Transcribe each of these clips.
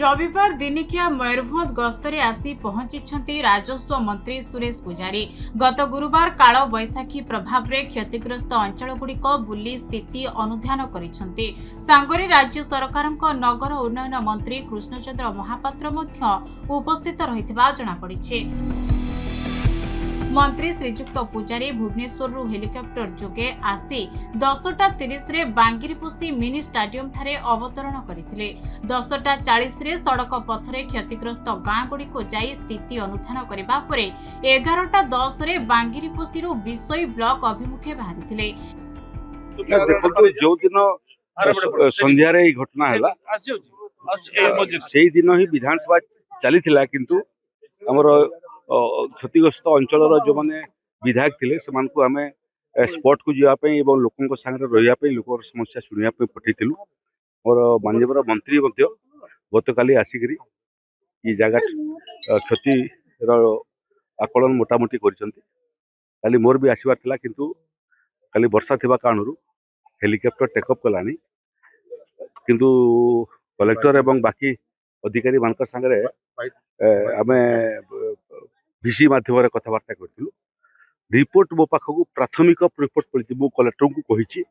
रविवार दिनिकिया मयूरभंज गस्तरे आसी पहुंची राजस्व मंत्री सुरेश पुजारी। गत गुरुवार काल बैशाखी प्रभाव में क्षतिग्रस्त अंचलगुड़िक बुली स्थिति अनुध्यान करिसेंती। सांगरे राज्य सरकार नगर उन्नयन मंत्री कृष्णचंद्र महापात्र मध्य उपस्थित रहिथिबा जणा पड़िछि। मंत्री श्रीजुक्त पुजारी भुवनेश्वर हेलिकप्टर जोगे आसी 10:30 रे बांगिरपोशी मिनी स्टाडियम ठारे अवतरण करथिले। 10:40 रे सड़क पथरे क्षतिग्रस्त गाँ गुड़ी को जाई स्थिति अनुध्यान करबा परे 11:10 रे बांगिरपोशी विषय ब्लॉक अभिमुखे बाहरिथिले। देखो जो दिन संध्या रे घटना हैला सेही दिन ही विधानसभा चली थिला, किंतु हमर क्षतिग्रस्त अंचल जो मैंने विधायक थे से आम स्पॉट को जावाई और लोकों सागर रही लोक समस्या शुणा पठेलु। और माननीय मंत्री गतकाली आसिक ये जगह क्षति आकलन मोटामोटी कर मोर भी आसबार था, किंतु काली वर्षा थिबा कारण हेलिकप्टर टेकअप कलानी, किंतु कलेक्टर एवं बाकी अधिकारी मान सागर आम भिसी माध्यम कथबार्ता करूँ। रिपोर्ट मो पाखक प्राथमिक रिपोर्ट पड़ी मो कलेक्टर को कही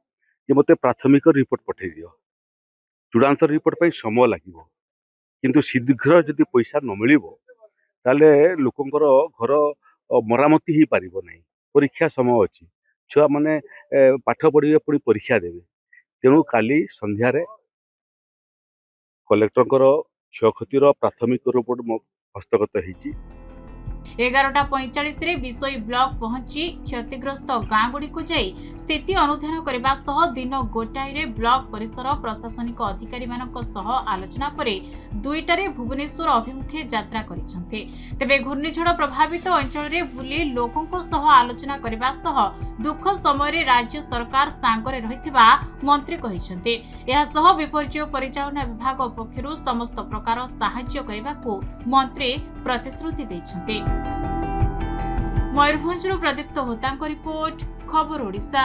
मत प्राथमिक रिपोर्ट पठे दियो। चूड़ांत रिपोर्ट पर समय लगे, किंतु शीघ्र जदि पैसा न मिल लोकंर घर मरामती ही पार ना। परीक्षा समय अच्छी, छुआ मैंने पाठ पढ़े पुणी परीक्षा देवे, तेणु काली संध्यारे कलेक्टर क्षयक्षतिर प्राथमिक रिपोर्ट मो हस्तगत होती। 11:45 रे विषय ब्लॉक पहुंची क्षतिग्रस्त गाँ गुड़ी को जाई स्थिति अनुध्यान करबा सह दिन गोटाई रे ब्लॉक परिसर प्रशासनिक अधिकारी मानक सह आलोचना परे 2टारे भुवनेश्वर अभिमुखे यात्रा करिसंते। तेबे घूर्णिझड़ प्रभावित अंचल रे बुली लोकंक सह आलोचना करबा सह दुख समय रे राज्य सरकार सांगरे रहिथिबा मंत्री कहिसंते। एहा सह विपर्यय परिचालन विभाग पक्षरु समस्त प्रकार सहाय्य करबाकू मंत्री प्रतिश्रुति दैछंते। मयूरभंज प्रदीप्त होता रिपोर्ट, खबर ओडिशा।